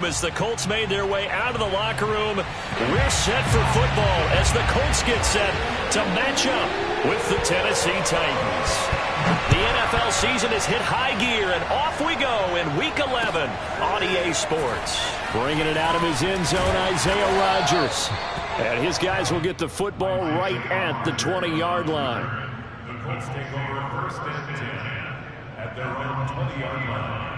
As the Colts made their way out of the locker room, we're set for football as the Colts get set to match up with the Tennessee Titans. The NFL season has hit high gear, and off we go in Week 11 on EA Sports. Bringing it out of his end zone, Isaiah Rodgers. And his guys will get the football right at the 20-yard line. The Colts take over first and 10 at their own 20-yard line.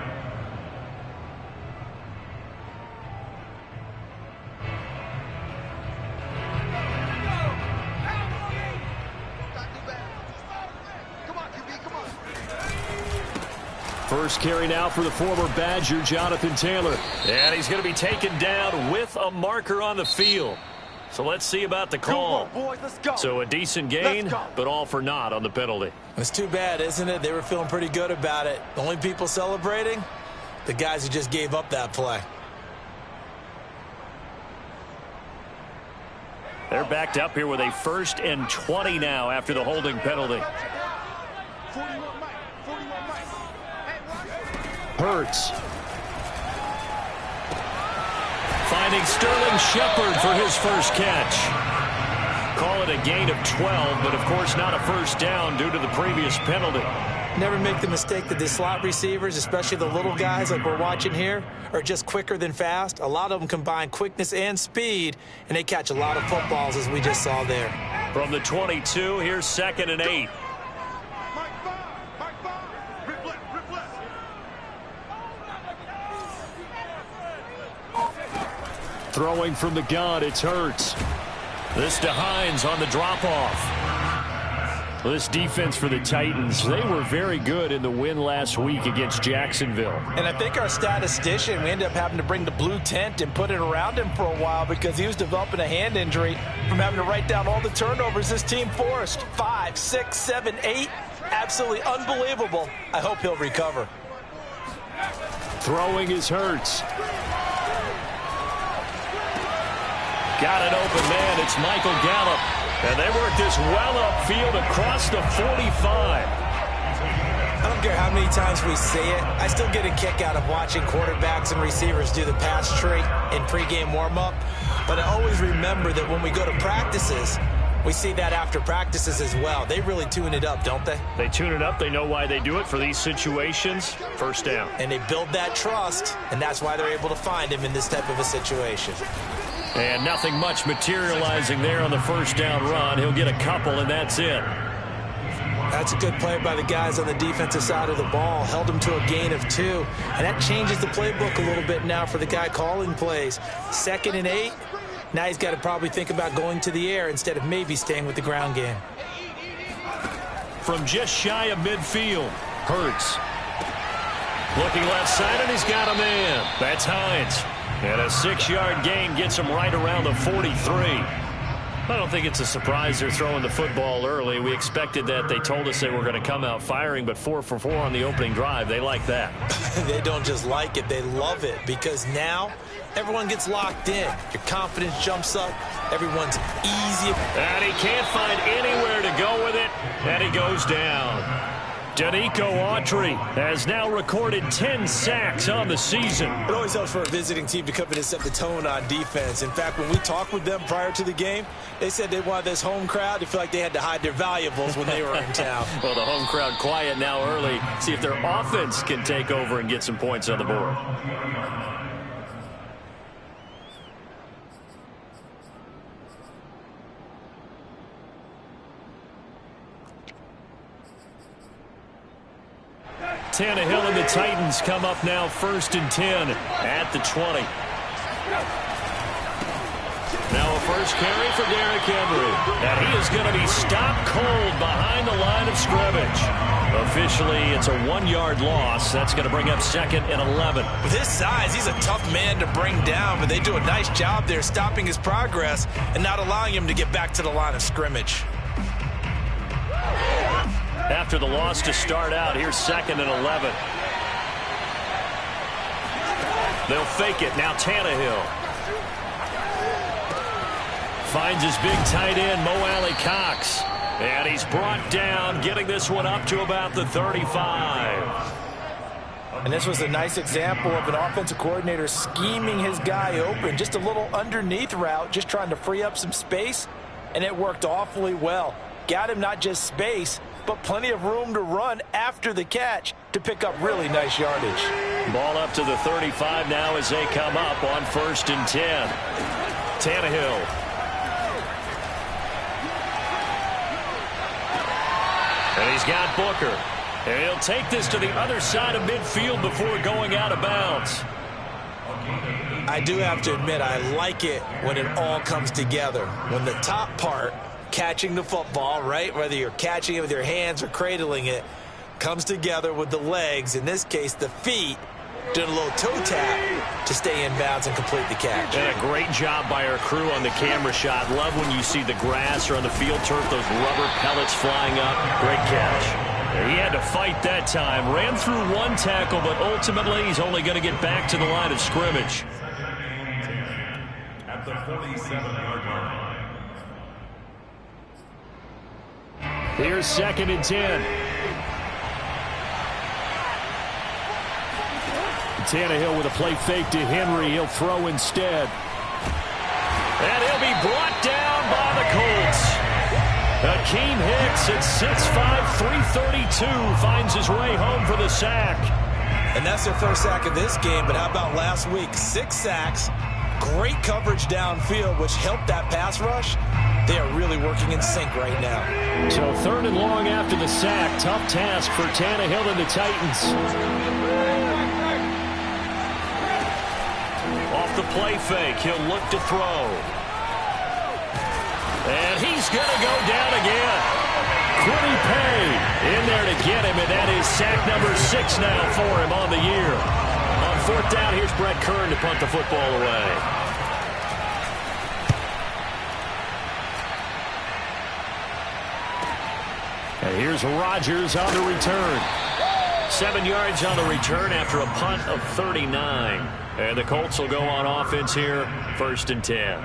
First carry now for the former Badger, Jonathan Taylor. And he's going to be taken down with a marker on the field. So let's see about the call. Come on, boys, let's go. So a decent gain, but all for naught on the penalty. It's too bad, isn't it? They were feeling pretty good about it. The only people celebrating, the guys who just gave up that play. They're backed up here with a 1st and 20 now after the holding penalty. Hurts. Finding Sterling Shepard for his first catch. Call it a gain of 12, but of course not a first down due to the previous penalty. Never make the mistake that the slot receivers, especially the little guys like we're watching here, are just quicker than fast. A lot of them combine quickness and speed, and they catch a lot of footballs as we just saw there. From the 22, here's 2nd and 8. Throwing from the gun, it's Hurts. This to Hines on the drop-off. This defense for the Titans, they were very good in the win last week against Jacksonville. And I think our statistician, we ended up having to bring the blue tent and put it around him for a while because he was developing a hand injury from having to write down all the turnovers this team forced. 5, 6, 7, 8. Absolutely unbelievable. I hope he'll recover. Throwing is Hurts. Got an open man. It's Michael Gallup. And they work this well upfield across the 45. I don't care how many times we see it. I still get a kick out of watching quarterbacks and receivers do the pass tree in pregame warm-up. But I always remember that when we go to practices, we see that after practices as well. They really tune it up, don't they? They tune it up. They know why they do it for these situations. First down. And they build that trust, and that's why they're able to find him in this type of a situation. And nothing much materializing there on the first down run. He'll get a couple, and that's it. That's a good play by the guys on the defensive side of the ball. Held him to a gain of 2. And that changes the playbook a little bit now for the guy calling plays. 2nd and 8. Now he's got to probably think about going to the air instead of maybe staying with the ground game. From just shy of midfield, Hurts. Looking left side, and he's got a man. That's Hines. And a 6-yard gain gets him right around the 43. I don't think it's a surprise they're throwing the football early. We expected that. They told us they were going to come out firing, but 4 for 4 on the opening drive. They like that. They don't just like it. They love it because now everyone gets locked in. Your confidence jumps up. Everyone's easy. And he can't find anywhere to go with it, and he goes down. Danico Autry has now recorded 10 sacks on the season. It always helps for a visiting team to come in and set the tone on defense. In fact, when we talked with them prior to the game, they said they wanted this home crowd to feel like they had to hide their valuables when they were in town. Well, the home crowd quiet now early. See if their offense can take over and get some points on the board. Tannehill and the Titans come up now 1st and 10 at the 20. Now a first carry for Derrick Henry. And he is going to be stopped cold behind the line of scrimmage. Officially, it's a 1-yard loss. That's going to bring up 2nd and 11. With his size, he's a tough man to bring down, but they do a nice job there stopping his progress and not allowing him to get back to the line of scrimmage. After the loss to start out, here's 2nd and 11. They'll fake it. Now Tannehill finds his big tight end, Mo Alley-Cox. And he's brought down, getting this one up to about the 35. And this was a nice example of an offensive coordinator scheming his guy open. Just a little underneath route, just trying to free up some space, and it worked awfully well. Got him not just space, but plenty of room to run after the catch to pick up really nice yardage. Ball up to the 35 now as they come up on 1st and 10. Tannehill. And he's got Booker. And he'll take this to the other side of midfield before going out of bounds. I do have to admit, I like it when it all comes together. When the top part, catching the football, right, whether you're catching it with your hands or cradling it, comes together with the legs, in this case the feet, doing a little toe tap to stay in bounds and complete the catch. And a great job by our crew on the camera shot. Love when you see the grass or on the field turf, those rubber pellets flying up. Great catch. He had to fight that time. Ran through one tackle, but ultimately he's only going to get back to the line of scrimmage. At the 47-yard line. Here's 2nd and 10. Tannehill with a play fake to Henry. He'll throw instead. And he'll be brought down by the Colts. Akeem Hicks at 6'5", 332 finds his way home for the sack. And that's their first sack of this game, but how about last week? 6 sacks, great coverage downfield, which helped that pass rush. They are really working in sync right now. So 3rd and long after the sack. Tough task for Tannehill and the Titans. Off the play fake, he'll look to throw. And he's going to go down again. Quiddy Pay in there to get him, and that is sack number 6 now for him on the year. On 4th down, here's Brett Kern to punt the football away. And here's Rodgers on the return. 7 yards on the return after a punt of 39. And the Colts will go on offense here, 1st and 10.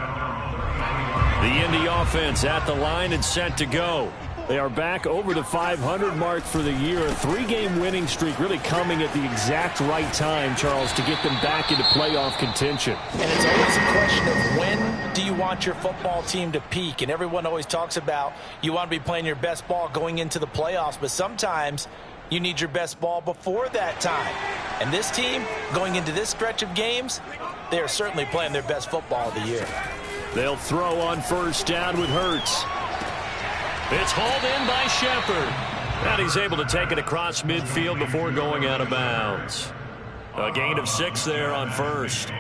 The Indy offense at the line and set to go. They are back over the 500 mark for the year. A 3-game winning streak really coming at the exact right time, Charles, to get them back into playoff contention. And it's always a question of when do you want your football team to peak? And everyone always talks about you want to be playing your best ball going into the playoffs, but sometimes you need your best ball before that time. And this team, going into this stretch of games, they are certainly playing their best football of the year. They'll throw on 1st down with Hurts. It's hauled in by Shepard. And he's able to take it across midfield before going out of bounds. A gain of 6 there on 1st.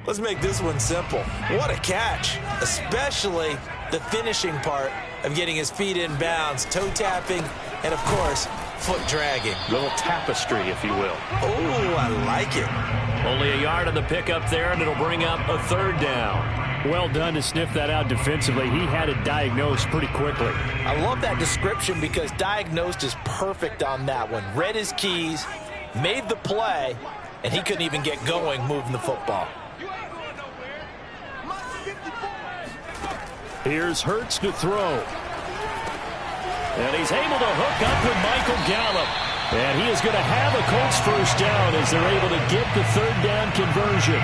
Let's make this one simple. What a catch, especially the finishing part of getting his feet in bounds, toe tapping, and of course, foot dragging. Little tapestry, if you will. Oh, I like it. Only a yard on the pickup there, and it'll bring up a 3rd down. Well done to sniff that out defensively. He had it diagnosed pretty quickly. I love that description because diagnosed is perfect on that one. Read his keys, made the play, and he couldn't even get going moving the football. Here's Hurts to throw. And he's able to hook up with Michael Gallup. And he is going to have a Colts 1st down as they're able to get the 3rd down conversion.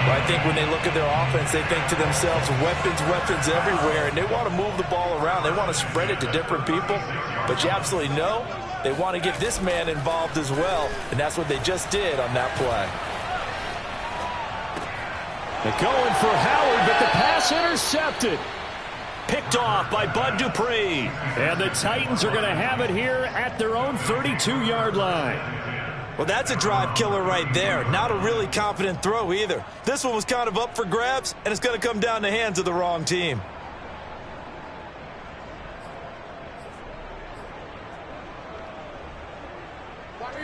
Well, I think when they look at their offense, they think to themselves, weapons everywhere, and they want to move the ball around. They want to spread it to different people. But you absolutely know they want to get this man involved as well, and that's what they just did on that play. They're going for Howard, but the pass intercepted. Picked off by Bud Dupree. And the Titans are going to have it here at their own 32-yard line. Well, that's a drive killer right there. Not a really confident throw either. This one was kind of up for grabs, and it's going to come down the hands of the wrong team.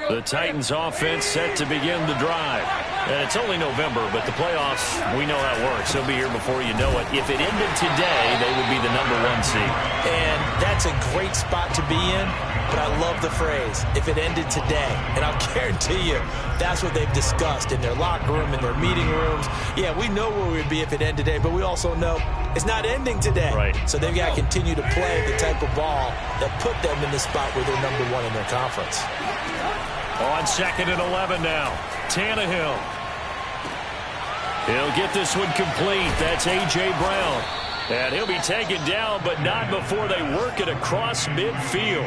The Titans offense set to begin the drive. And it's only November, but the playoffs, we know how it works. They'll be here before you know it. If it ended today, they would be the #1 seed. And that's a great spot to be in, but I love the phrase, if it ended today. And I'll guarantee you, that's what they've discussed in their locker room, in their meeting rooms. Yeah, we know where we would be if it ended today, but we also know it's not ending today. Right. So they've got to continue to play the type of ball that put them in the spot where they're #1 in their conference. On 2nd and 11 now. Tannehill. He'll get this one complete. That's A.J. Brown. And he'll be taken down, but not before they work it across midfield.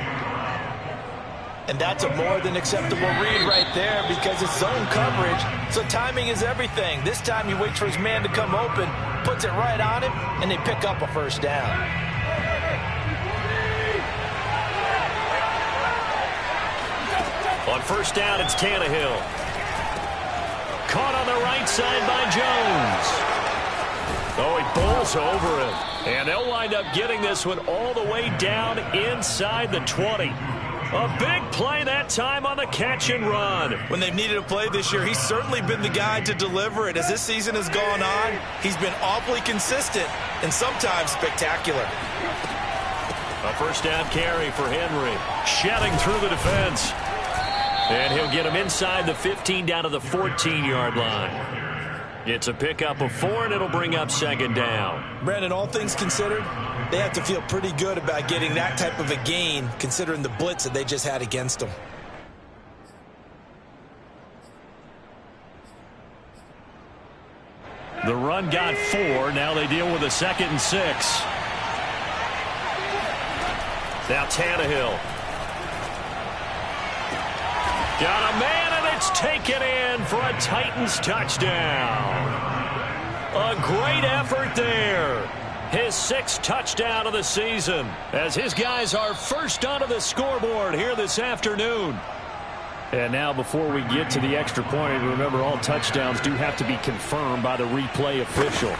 And that's a more than acceptable read right there because it's zone coverage, so timing is everything. This time he waits for his man to come open, puts it right on him, and they pick up a first down. On first down, it's Tannehill. Caught on the right side by Jones. Oh, he bowls over him. And they'll wind up getting this one all the way down inside the 20. A big play that time on the catch and run. When they've needed a play this year, he's certainly been the guy to deliver it. As this season has gone on, he's been awfully consistent and sometimes spectacular. A first down carry for Henry. Shedding through the defense. And he'll get him inside the 15 down to the 14-yard line. It's a pickup of 4, and it'll bring up 2nd down. Brandon, all things considered, they have to feel pretty good about getting that type of a gain, considering the blitz that they just had against them. The run got 4. Now they deal with a 2nd and 6. Now Tannehill. Got a man, and it's taken in for a Titans touchdown. A great effort there. His 6th touchdown of the season as his guys are first onto the scoreboard here this afternoon. And now before we get to the extra point, remember all touchdowns do have to be confirmed by the replay official.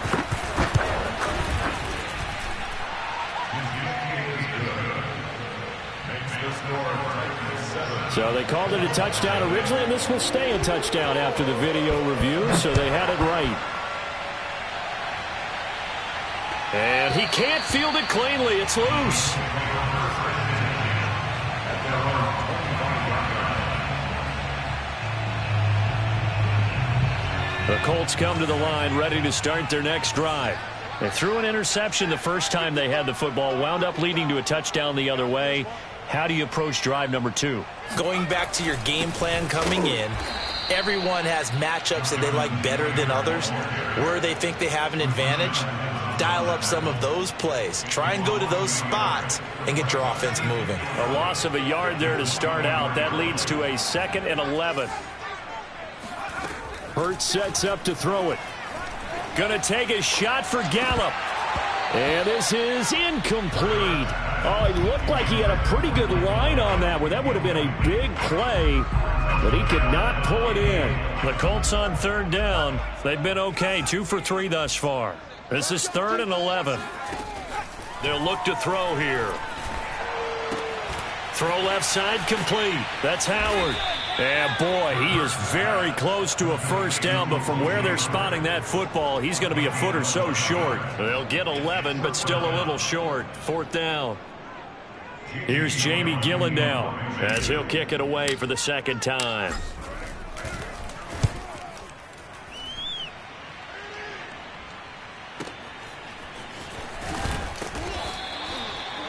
So they called it a touchdown originally, and this will stay a touchdown after the video review, so they had it right. And he can't field it cleanly. It's loose. The Colts come to the line ready to start their next drive. They threw an interception the first time they had the football, wound up leading to a touchdown the other way. How do you approach drive number 2? Going back to your game plan coming in, everyone has matchups that they like better than others. Where they think they have an advantage, dial up some of those plays. Try and go to those spots and get your offense moving. A loss of a yard there to start out. That leads to a 2nd and 11. Hurts sets up to throw it. Gonna take a shot for Gallup. And this is incomplete. Oh, he looked like he had a pretty good line on that one. That would have been a big play, but he could not pull it in. The Colts on 3rd down. They've been okay, 2 for 3 thus far. This is 3rd and 11. They'll look to throw here. Throw left side complete. That's Howard. And boy, he is very close to a first down, but from where they're spotting that football, he's going to be a foot or so short. They'll get 11, but still a little short. 4th down. Here's Jamie Gillen now as he'll kick it away for the 2nd time.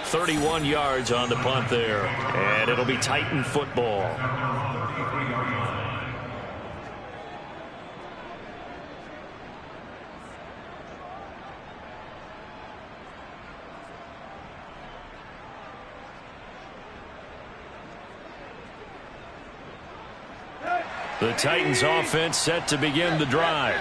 .31 yards on the punt there, and it'll be Titan football. The Titans offense set to begin the drive.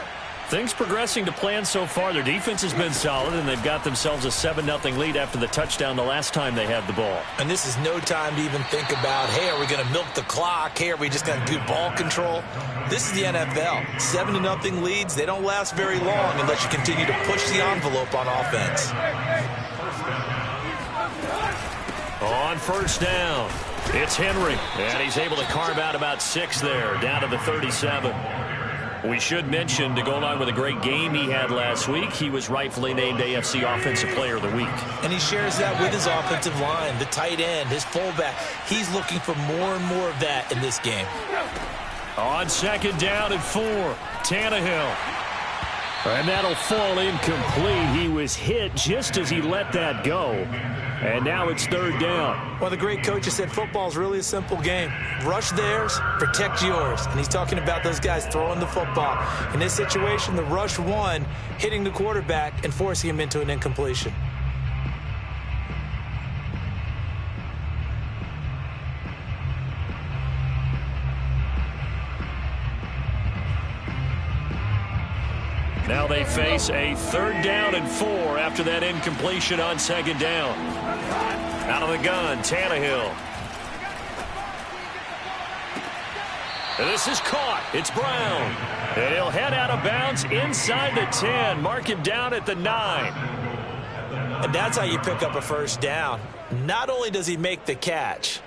Things progressing to plan so far. Their defense has been solid, and they've got themselves a 7-0 lead after the touchdown the last time they had the ball. And this is no time to even think about, hey, are we going to milk the clock? Hey, are we just going to do ball control? This is the NFL. 7-0 leads, they don't last very long unless you continue to push the envelope on offense. On first down, it's Henry, and he's able to carve out about 6 there, down to the 37. We should mention, to go along with a great game he had last week, he was rightfully named AFC Offensive Player of the Week. And he shares that with his offensive line, the tight end, his fullback. He's looking for more and more of that in this game. On 2nd down and 4, Tannehill. And that'll fall incomplete. He was hit just as he let that go. And now it's third down. Well, the great coaches said football is really a simple game. Rush theirs, protect yours. And he's talking about those guys throwing the football. In this situation, the rush won, hitting the quarterback and forcing him into an incompletion. Now they face a 3rd down and 4 after that incompletion on 2nd down. Out of the gun, Tannehill. And this is caught. It's Brown. And he'll head out of bounds inside the 10. Mark him down at the 9. And that's how you pick up a 1st down. Not only does he make the catch,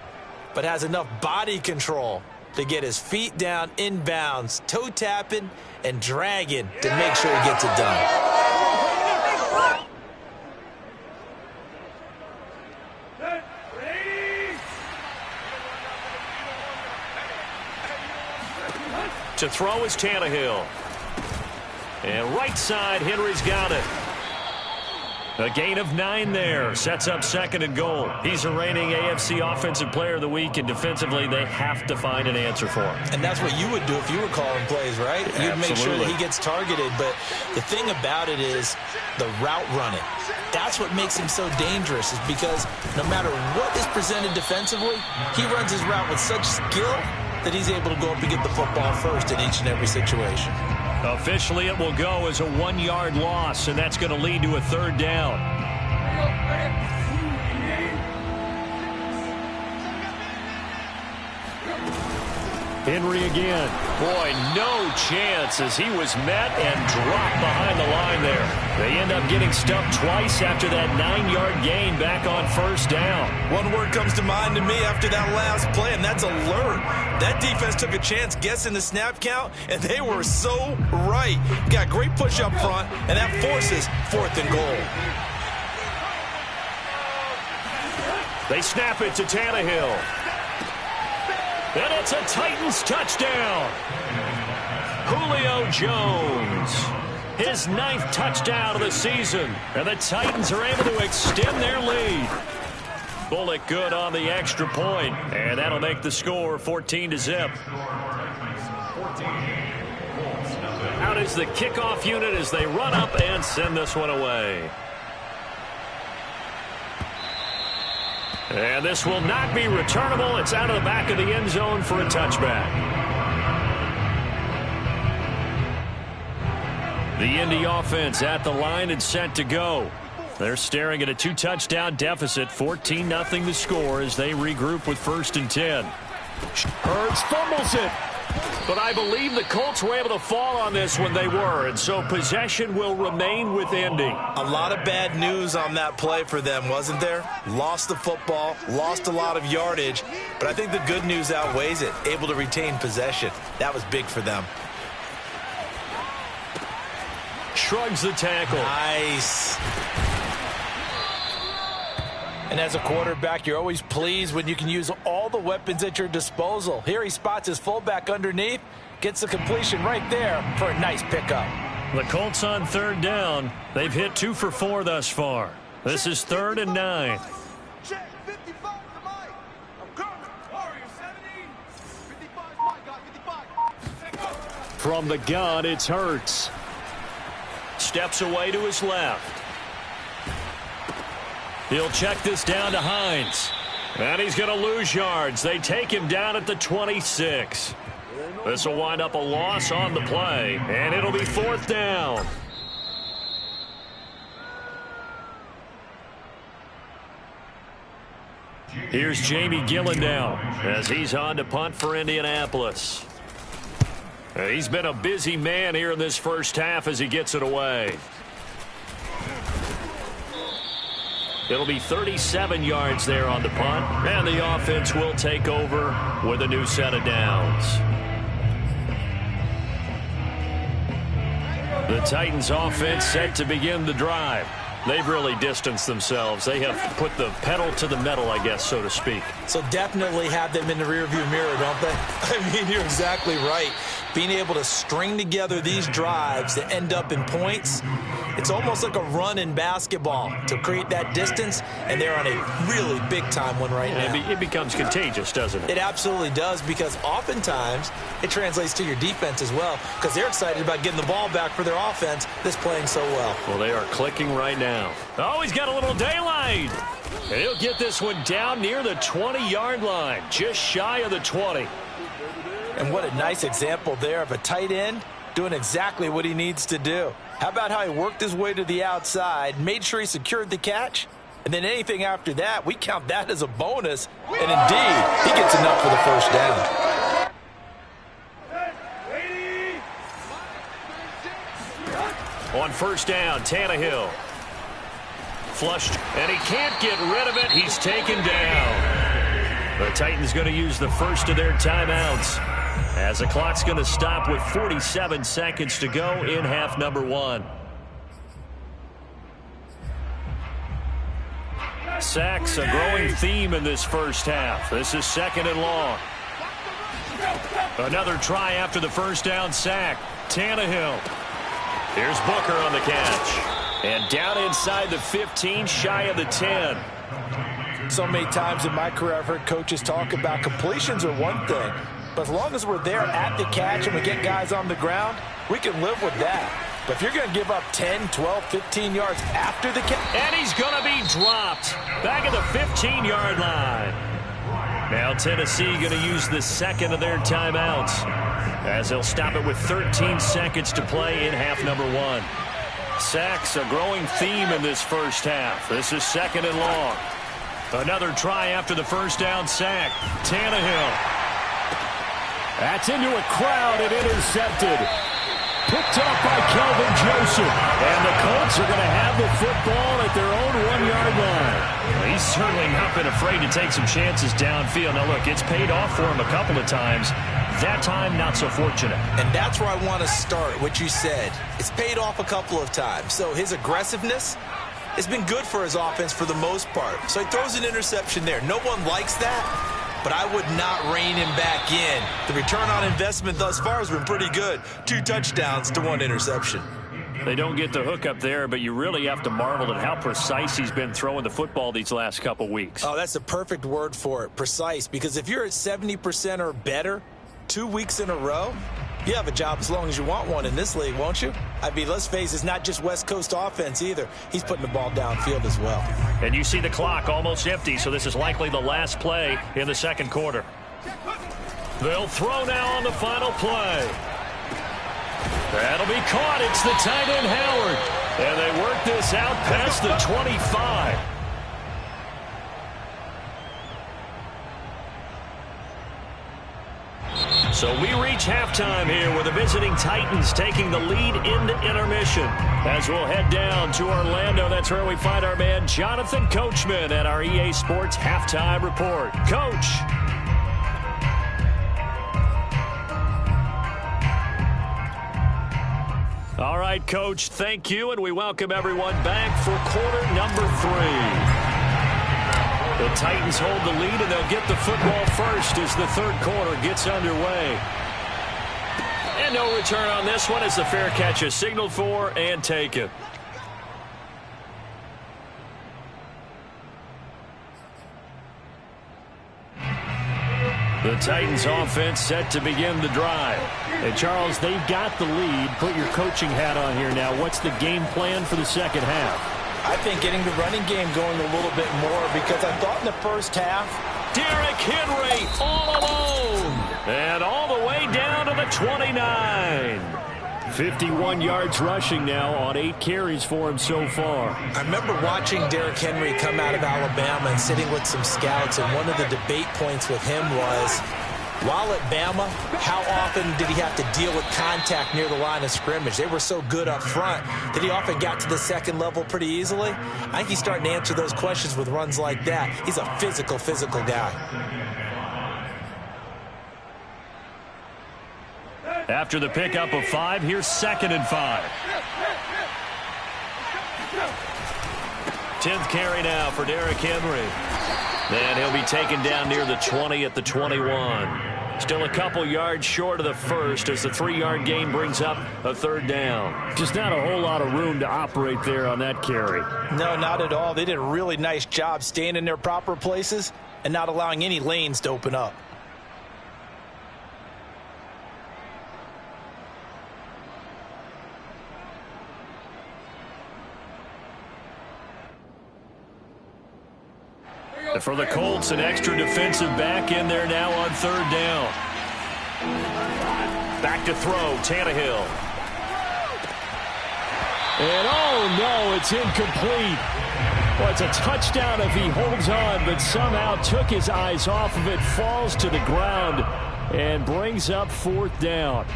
but has enough body control to get his feet down inbounds, toe tapping and dragging to make sure he gets it done. To throw is Tannehill. And right side, Henry's got it. A gain of 9 there. Sets up 2nd and goal. He's a reigning AFC Offensive Player of the Week, and defensively, they have to find an answer for him. And that's what you would do if you were calling plays, right? Absolutely. You'd make sure that he gets targeted. But the thing about it is the route running. That's what makes him so dangerous, is because no matter what is presented defensively, he runs his route with such skill that he's able to go up and get the football first in each and every situation. Officially, it will go as a 1-yard loss, and that's going to lead to a 3rd down. Henry again. Boy, no chance as he was met and dropped behind the line there. They end up getting stuffed twice after that 9-yard gain back on 1st down. One word comes to mind to me after that last play, and that's alert. That defense took a chance guessing the snap count, and they were so right. Got great push up front, and that forces 4th and goal. They snap it to Tannehill. And it's a Titans touchdown. Julio Jones, his 9th touchdown of the season. And the Titans are able to extend their lead. Bullock good on the extra point, and that'll make the score 14-0. Out is the kickoff unit as they run up and send this one away. And this will not be returnable. It's out of the back of the end zone for a touchback. The Indy offense at the line and set to go. They're staring at a 2-touchdown deficit, 14-0 the score as they regroup with 1st and 10. Hurts fumbles it. But I believe the Colts were able to fall on this when they were, and so possession will remain with Indy. A lot of bad news on that play for them, wasn't there? Lost the football, lost a lot of yardage, but I think the good news outweighs it. Able to retain possession. That was big for them. Shrugs the tackle. Nice. And as a quarterback, you're always pleased when you can use all the weapons at your disposal. Here he spots his fullback underneath, gets the completion right there for a nice pickup. The Colts on 3rd down. They've hit 2 for 4 thus far. This is 3rd and 9. From the gun, it's Hurts. Steps away to his left. He'll check this down to Hines. And he's going to lose yards. They take him down at the 26. This will wind up a loss on the play. And it'll be 4th down. Here's Jamie Gillen now as he's on to punt for Indianapolis. He's been a busy man here in this first half as he gets it away. It'll be 37 yards there on the punt, and the offense will take over with a new set of downs. The Titans offense set to begin the drive. They've really distanced themselves. They have put the pedal to the metal, I guess, so to speak. So definitely have them in the rearview mirror, don't they? I mean, you're exactly right. being able to string together these drives that end up in points, it's almost like a run in basketball to create that distance, and they're on a really big-time one right now. It becomes contagious, doesn't it? It absolutely does, because oftentimes it translates to your defense as well, because they're excited about getting the ball back for their offense that's playing so well. Well, they are clicking right now. Oh, he's got a little daylight. And he'll get this one down near the 20-yard line, just shy of the 20. And what a nice example there of a tight end doing exactly what he needs to do. How about how he worked his way to the outside, made sure he secured the catch, and then anything after that, we count that as a bonus. And indeed, he gets enough for the first down. On first down, Tannehill. Flushed, and he can't get rid of it. He's taken down. The Titans going to use the first of their timeouts, as the clock's going to stop with 47 seconds to go in half number 1. Sacks, a growing theme in this first half. This is 2nd and long. Another try after the first down sack. Tannehill. Here's Booker on the catch. And down inside the 15, shy of the 10. So many times in my career I've heard coaches talk about completions are one thing, but as long as we're there at the catch and we get guys on the ground, we can live with that. But if you're going to give up 10, 12, 15 yards after the catch. And he's going to be dropped back at the 15-yard line. Now Tennessee going to use the second of their timeouts, as they'll stop it with 13 seconds to play in half number 1. Sacks, a growing theme in this first half. This is 2nd and long. Another try after the first down sack. Tannehill. That's into a crowd and intercepted. Picked up by Kelvin Joseph. And the Colts are going to have the football at their own 1-yard line. He's certainly not been afraid to take some chances downfield. Now, look, it's paid off for him a couple of times. That time, not so fortunate. And that's where I want to start, what you said. It's paid off a couple of times. So his aggressiveness has been good for his offense for the most part. So he throws an interception there. No one likes that, but I would not rein him back in. The return on investment thus far has been pretty good. 2 touchdowns to 1 interception. They don't get the hook up there, but you really have to marvel at how precise he's been throwing the football these last couple weeks. Oh, that's the perfect word for it, precise. Because if you're at 70% or better 2 weeks in a row, you have a job as long as you want one in this league, won't you? I mean, let's face it, it's not just West Coast offense either. He's putting the ball downfield as well. And you see the clock almost empty, so this is likely the last play in the second quarter. They'll throw now on the final play. That'll be caught. It's the tight end, Howard. And they work this out past the 25. So we reach halftime here with the visiting Titans taking the lead into intermission. As we'll head down to Orlando, that's where we find our man Jonathan Coachman at our EA Sports Halftime Report. Coach. All right, Coach, thank you, and we welcome everyone back for quarter number 3. The Titans hold the lead, and they'll get the football first as the third quarter gets underway. And no return on this one as the fair catch is signaled for and taken. The Titans offense set to begin the drive. And Charles, they've got the lead. Put your coaching hat on here now. What's the game plan for the second half? I think getting the running game going a little bit more, because I thought in the first half, Derrick Henry all alone. And all the way down to the 29. 51 yards rushing now on 8 carries for him so far. I remember watching Derrick Henry come out of Alabama and sitting with some scouts, and one of the debate points with him was, while at Bama, how often did he have to deal with contact near the line of scrimmage? They were so good up front that he often got to the second level pretty easily. I think he's starting to answer those questions with runs like that. He's a physical guy. After the pickup of 5, here's 2nd and 5. 10th carry now for Derrick Henry. And he'll be taken down near the 20 at the 21. Still a couple yards short of the first as the 3-yard gain brings up a third down. Just not a whole lot of room to operate there on that carry. No, not at all. They did a really nice job staying in their proper places and not allowing any lanes to open up. For the Colts, an extra defensive back in there now on third down. Back to throw, Tannehill. And oh no, it's incomplete. Well, it's a touchdown if he holds on, but somehow took his eyes off of it, falls to the ground, and brings up fourth down.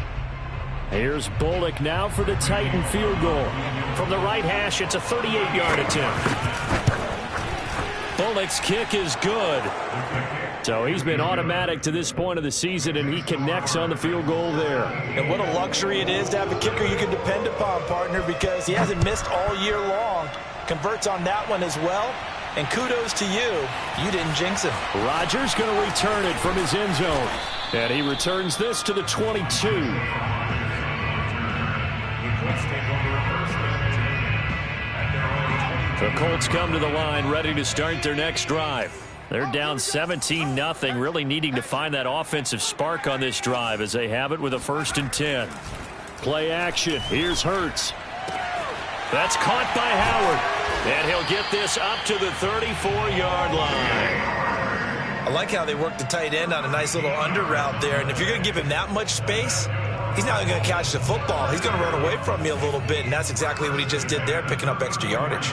Here's Bullock now for the Titan field goal. From the right hash, it's a 38-yard attempt. Bullock's kick is good. So he's been automatic to this point of the season, and he connects on the field goal there. And what a luxury it is to have a kicker you can depend upon, partner, because he hasn't missed all year long. Converts on that one as well. And kudos to you. You didn't jinx him. Rodgers going to return it from his end zone. And he returns this to the 22. The Colts come to the line ready to start their next drive. They're down 17-0, really needing to find that offensive spark on this drive as they have it with a 1st and 10. Play action. Here's Hurts. That's caught by Howard. And he'll get this up to the 34-yard line. I like how they work the tight end on a nice little under route there. And if you're going to give him that much space, he's not going to catch the football. He's going to run away from you a little bit, and that's exactly what he just did there, picking up extra yardage.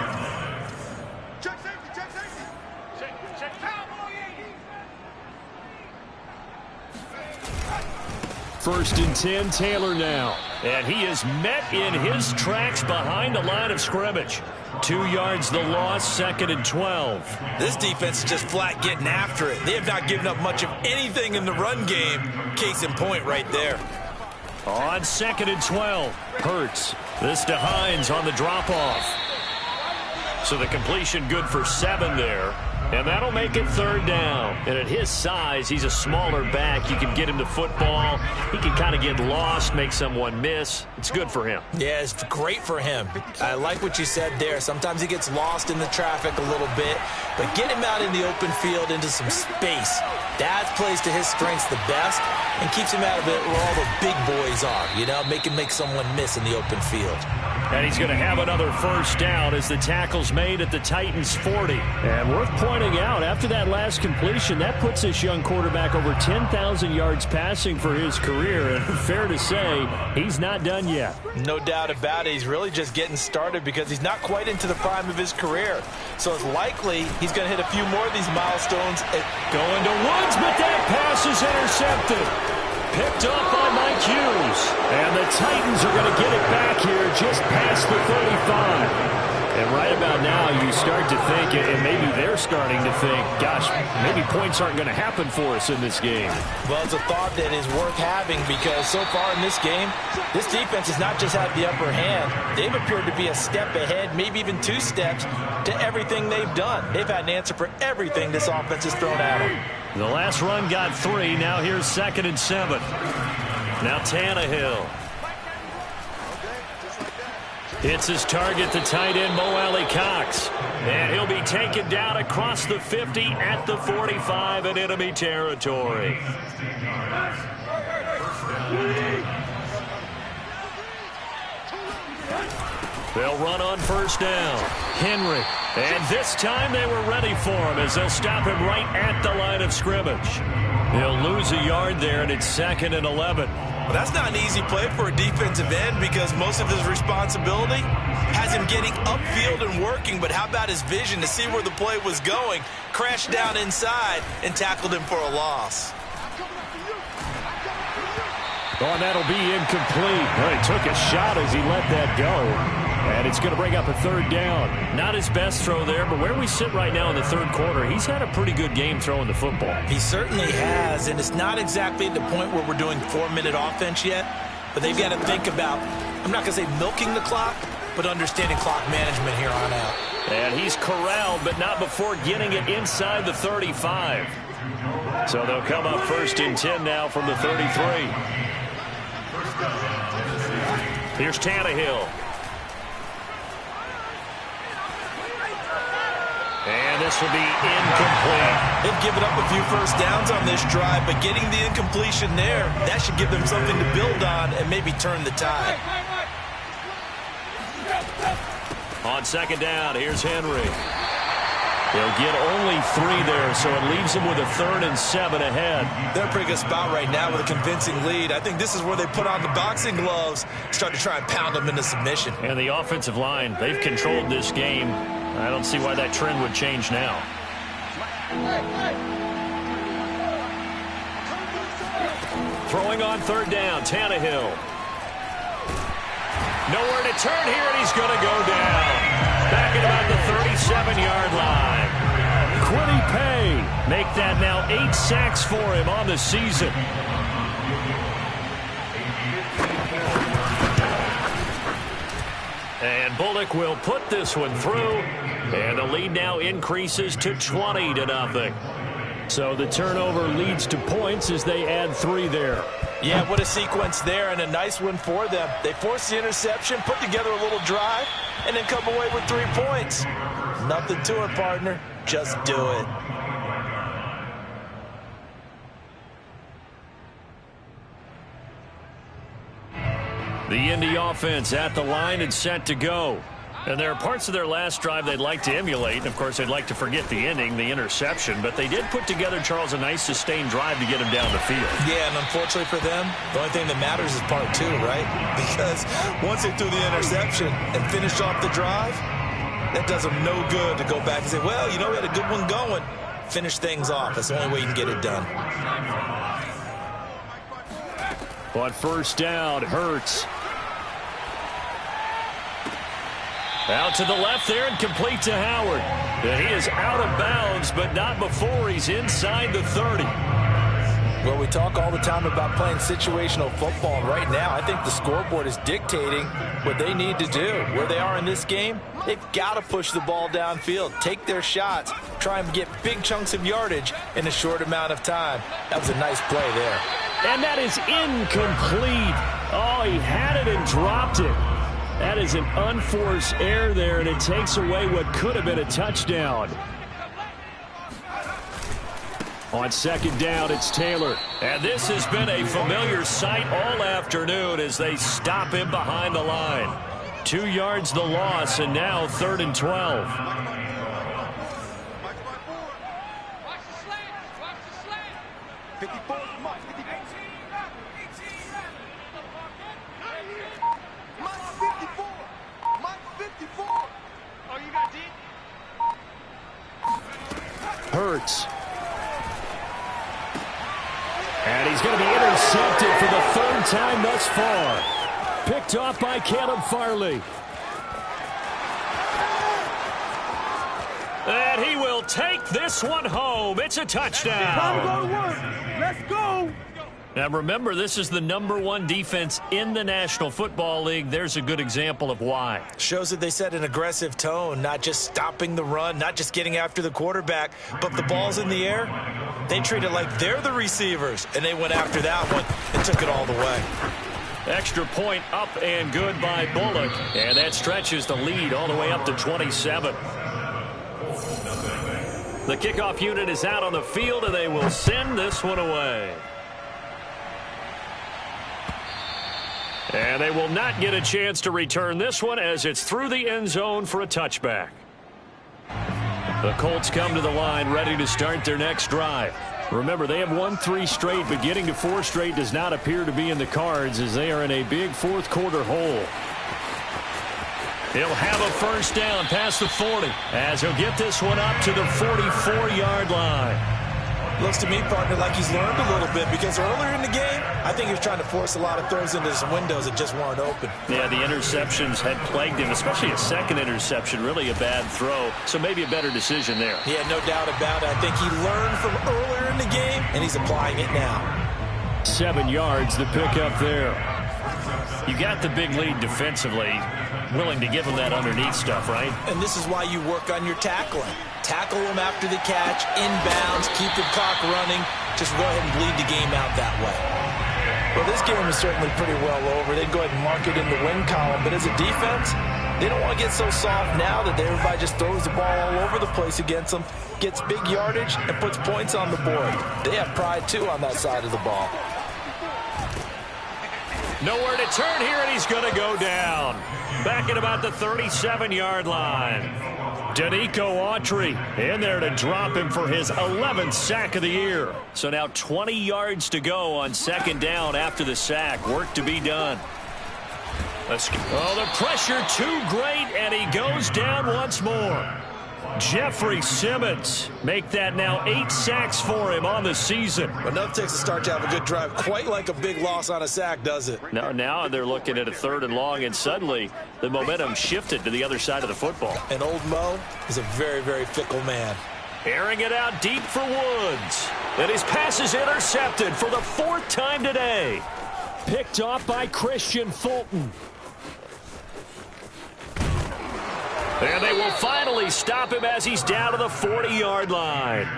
First and 10, Taylor now. And he is met in his tracks behind the line of scrimmage. 2 yards the loss, 2nd and 12. This defense is just flat getting after it. They have not given up much of anything in the run game. Case in point right there. On 2nd and 12, Hurts. This to Hines on the drop-off. So the completion good for 7 there. And that'll make it 3rd down. And at his size, he's a smaller back. You can get him to football. He can kind of get lost, make someone miss. It's good for him. Yeah, it's great for him. I like what you said there. Sometimes he gets lost in the traffic a little bit. But get him out in the open field into some space. That plays to his strengths the best and keeps him out of it where all the big boys are. You know, make someone miss in the open field. And he's going to have another 1st down as the tackle's made at the Titans' 40. And worth pointing out, after that last completion, that puts this young quarterback over 10,000 yards passing for his career. And fair to say, he's not done yet. No doubt about it. He's really just getting started because he's not quite into the prime of his career. So it's likely he's going to hit a few more of these milestones. Going to Woods, but that pass is intercepted. Picked up by Mike Hughes. And the Titans are going to get it back here just past the 35. And right about now, you start to think, and maybe they're starting to think, gosh, maybe points aren't going to happen for us in this game. Well, it's a thought that is worth having because so far in this game, this defense has not just had the upper hand. They've appeared to be a step ahead, maybe even 2 steps to everything they've done. They've had an answer for everything this offense has thrown at them. The last run got 3. Now here's 2nd and 7. Now Tannehill. Hits his target, the tight end, Mo Alley-Cox. And he'll be taken down across the 50 at the 45 in enemy territory. They'll run on 1st down. Henry. And this time they were ready for him as they'll stop him right at the line of scrimmage. He'll lose a yard there, and it's 2nd and 11. Well, that's not an easy play for a defensive end because most of his responsibility has him getting upfield and working. But how about his vision to see where the play was going? Crashed down inside and tackled him for a loss. Oh, and that'll be incomplete. Well, he took a shot as he let that go. And it's going to bring up a 3rd down. Not his best throw there, but where we sit right now in the 3rd quarter, he's had a pretty good game throwing the football. He certainly has, and it's not exactly at the point where we're doing 4-minute offense yet, but they've got to think about, I'm not going to say milking the clock, but understanding clock management here on out. And he's corralled, but not before getting it inside the 35. So they'll come up 1st and 10 now from the 33. Here's Tannehill. And this will be incomplete. They've given up a few first downs on this drive, but getting the incompletion there, that should give them something to build on and maybe turn the tide. On 2nd down, here's Henry. They'll get only 3 there, so it leaves them with a 3rd and 7 ahead. They're in a pretty good spot right now with a convincing lead. I think this is where they put on the boxing gloves, start to try and pound them into submission. And the offensive line, they've controlled this game. I don't see why that trend would change now. Throwing on 3rd down, Tannehill. Nowhere to turn here, and he's going to go down. Back at about the 37-yard line. Kwity Paye make that now 8 sacks for him on the season. And Bullock will put this one through. And the lead now increases to 20-0. So the turnover leads to points as they add 3 there. Yeah, what a sequence there, and a nice one for them. They force the interception, put together a little drive, and then come away with 3 points. Nothing to it, partner. Just do it. The Indy offense at the line and set to go. And there are parts of their last drive they'd like to emulate. And, of course, they'd like to forget the ending, the interception. But they did put together, Charles, a nice sustained drive to get him down the field. Yeah, and unfortunately for them, the only thing that matters is part 2, right? Because once they threw the interception and finished off the drive, that does them no good to go back and say, well, you know, we had a good one going. Finish things off. That's the only way you can get it done. On 1st down, Hurts. Out to the left there and complete to Howard. And he is out of bounds, but not before he's inside the 30. Well, we talk all the time about playing situational football. And right now, I think the scoreboard is dictating what they need to do. Where they are in this game, they've got to push the ball downfield, take their shots, try and get big chunks of yardage in a short amount of time. That was a nice play there. And that is incomplete. Oh, he had it and dropped it. That is an unforced error there, and it takes away what could have been a touchdown. On 2nd down, it's Taylor. And this has been a familiar sight all afternoon as they stop him behind the line. 2 yards the loss, and now 3rd and 12. Hurts. And he's going to be intercepted for the 3rd time thus far. Picked off by Caleb Farley. And he will take this one home. It's a touchdown. Time to go to work. Let's go. Now remember, this is the #1 defense in the National Football League. There's a good example of why. Shows that they set an aggressive tone, not just stopping the run, not just getting after the quarterback, but the ball's in the air. They treat it like they're the receivers, and they went after that one and took it all the way. Extra point up and good by Bullock. And that stretches the lead all the way up to 27. The kickoff unit is out on the field, and they will send this one away. And they will not get a chance to return this one as it's through the end zone for a touchback. The Colts come to the line ready to start their next drive. Remember, they have won 3 straight, but getting to 4 straight does not appear to be in the cards as they are in a big 4th quarter hole. He'll have a 1st down past the 40 as he'll get this one up to the 44-yard line. Looks to me, partner, like he's learned a little bit because earlier in the game, I think he was trying to force a lot of throws into some windows that just weren't open. Yeah, the interceptions had plagued him, especially a second interception, really a bad throw. So maybe a better decision there. Yeah, no doubt about it. I think he learned from earlier in the game, and he's applying it now. 7 yards, the pickup there. You got the big lead defensively, willing to give him that underneath stuff, right? And this is why you work on your tackling. tackle him after the catch, inbounds, keep the clock running. Just go ahead and bleed the game out that way. Well, this game is certainly pretty well over. They can go ahead and mark it in the win column. But as a defense, they don't want to get so soft now that everybody just throws the ball all over the place against them, gets big yardage, and puts points on the board. They have pride, too, on that side of the ball. Nowhere to turn here, and he's going to go down. Back at about the 37-yard line. Danico Autry in there to drop him for his 11th sack of the year. So now 20 yards to go on second down after the sack. Work to be done. Oh, the pressure too great, and he goes down once more. Jeffrey Simmons make that now 8 sacks for him on the season. Enough takes to start to have a good drive. Quite like a big loss on a sack, does it? Now they're looking at a 3rd and long, and suddenly the momentum shifted to the other side of the football. And old Mo is a very, very fickle man. Airing it out deep for Woods. And his pass is intercepted for the 4th time today. Picked off by Christian Fulton. And they will finally stop him as he's down to the 40-yard line.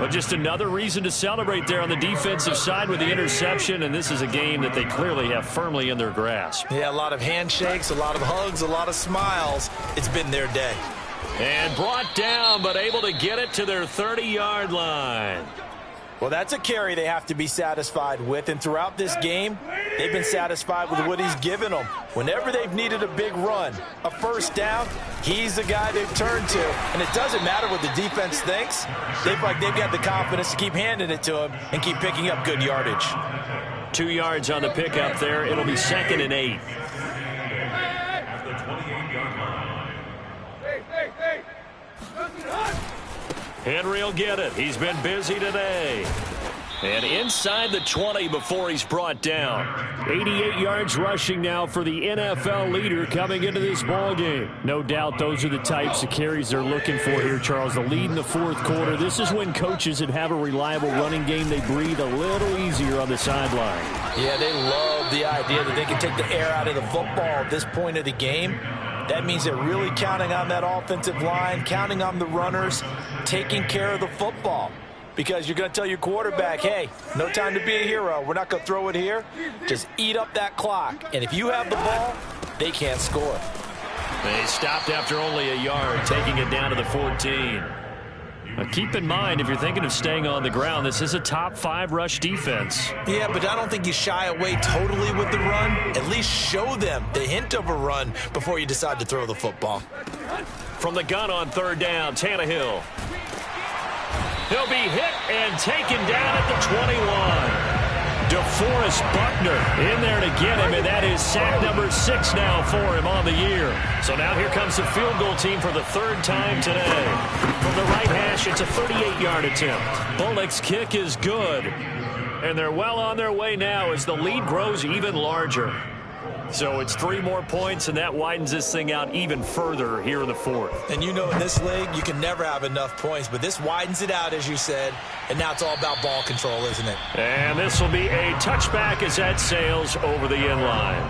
Well, just another reason to celebrate there on the defensive side with the interception, and this is a game that they clearly have firmly in their grasp. Yeah, a lot of handshakes, a lot of hugs, a lot of smiles. It's been their day. And brought down, but able to get it to their 30-yard line. Well, that's a carry they have to be satisfied with, and throughout this game, they've been satisfied with what he's given them. Whenever they've needed a big run, a first down, he's the guy they've turned to. And it doesn't matter what the defense thinks. They feel like they've got the confidence to keep handing it to him and keep picking up good yardage. 2 yards on the pickup there. It'll be 2nd and 8. Henry will get it. He's been busy today. And inside the 20 before he's brought down. 88 yards rushing now for the NFL leader coming into this ball game. No doubt those are the types of carries they're looking for here, Charles. The lead in the 4th quarter. This is when coaches that have a reliable running game, they breathe a little easier on the sideline. Yeah, they love the idea that they can take the air out of the football at this point of the game. That means they're really counting on that offensive line, counting on the runners, taking care of the football. Because you're going to tell your quarterback, hey, no time to be a hero. We're not going to throw it here. Just eat up that clock. And if you have the ball, they can't score. They stopped after only a yard, taking it down to the 14. Now keep in mind, if you're thinking of staying on the ground, this is a top 5 rush defense. Yeah, but I don't think you shy away totally with the run. At least show them the hint of a run before you decide to throw the football. From the gun on 3rd down, Tannehill. He'll be hit and taken down at the 21. DeForest Buckner in there to get him, and that is sack number 6 now for him on the year. So now here comes the field goal team for the 3rd time today. From the right hash, it's a 38-yard attempt. Bullock's kick is good, and they're well on their way now as the lead grows even larger. So it's 3 more points, and that widens this thing out even further here in the 4th. And you know in this league, you can never have enough points, but this widens it out, as you said, and now it's all about ball control, isn't it? And this will be a touchback as that sails over the end line.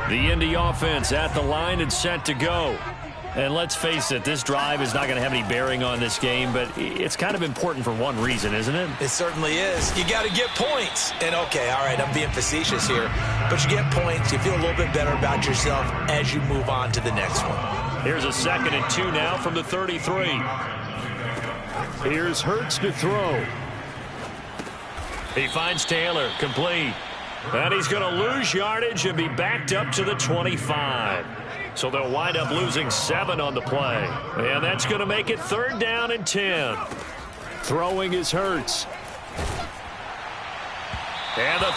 The Indy offense at the line and set to go. And let's face it, this drive is not going to have any bearing on this game, but it's kind of important for one reason, isn't it? It certainly is. You got to get points. And, okay, all right, I'm being facetious here, but you get points. You feel a little bit better about yourself as you move on to the next one. Here's a 2nd and 2 now from the 33. Here's Hurts to throw. He finds Taylor, complete. And he's going to lose yardage and be backed up to the 25. So they'll wind up losing 7 on the play. And that's going to make it 3rd down and 10. Throwing is Hurts. And the